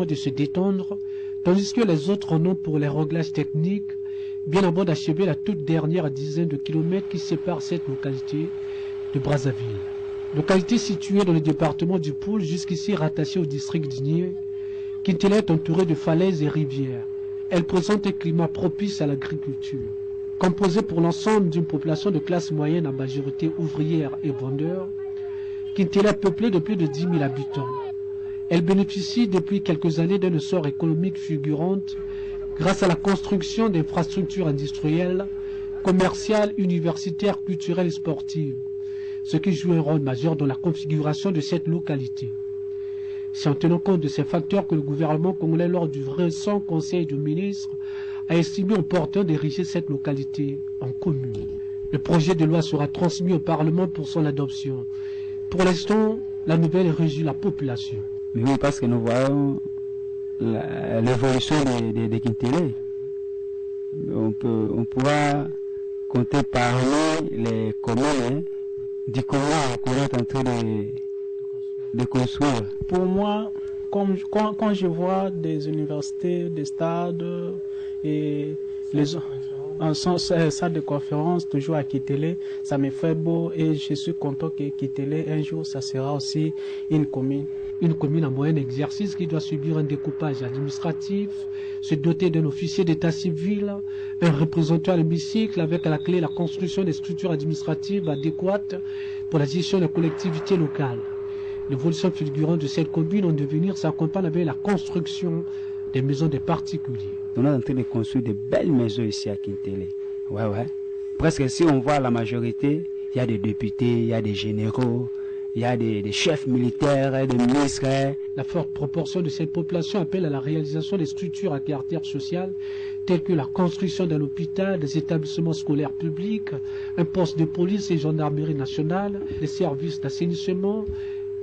de se détendre, tandis que les autres en ont pour les réglages techniques, bien avant d'achever la toute dernière dizaine de kilomètres qui sépare cette localité de Brazzaville. Localité située dans le département du Poul, jusqu'ici rattachée au district d'Igné, Kintélé est entourée de falaises et rivières. Elle présente un climat propice à l'agriculture. Composée pour l'ensemble d'une population de classe moyenne à majorité ouvrière et vendeur, Kintélé est peuplée de plus de 10 000 habitants. Elle bénéficie depuis quelques années d'un essor économique fulgurante grâce à la construction d'infrastructures industrielles, commerciales, universitaires, culturelles et sportives, ce qui joue un rôle majeur dans la configuration de cette localité. C'est en tenant compte de ces facteurs que le gouvernement congolais, lors du récent Conseil de ministres, a estimé opportun d'ériger cette localité en commune. Le projet de loi sera transmis au Parlement pour son adoption. Pour l'instant, la nouvelle réjouit la population. Mais oui, parce que nous voyons l'évolution de Kintélé. On pourra compter parmi les communes du Congo qu'on est en train de construire. Pour moi, quand je vois des universités, des stades et les salles de conférence toujours à Kintélé, ça me fait beau et je suis content que Kintélé un jour ça sera aussi une commune. Une commune en moyen exercice qui doit subir un découpage administratif, se doter d'un officier d'état civil, un représentant à l'hémicycle avec à la clé la construction des structures administratives adéquates pour la gestion des collectivités locales. L'évolution fulgurante de cette commune en devenir s'accompagne avec la construction des maisons des particuliers. On est en train de construire de belles maisons ici à Kintélé. Ouais. Presque si on voit la majorité, il y a des députés, il y a des généraux, il y a des chefs militaires, des ministres. La forte proportion de cette population appelle à la réalisation des structures à caractère social, telles que la construction d'un hôpital, des établissements scolaires publics, un poste de police et gendarmerie nationale, des services d'assainissement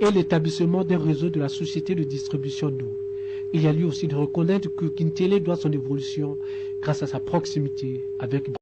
et l'établissement d'un réseau de la société de distribution d'eau. Il y a lieu aussi de reconnaître que Kintélé doit son évolution grâce à sa proximité avec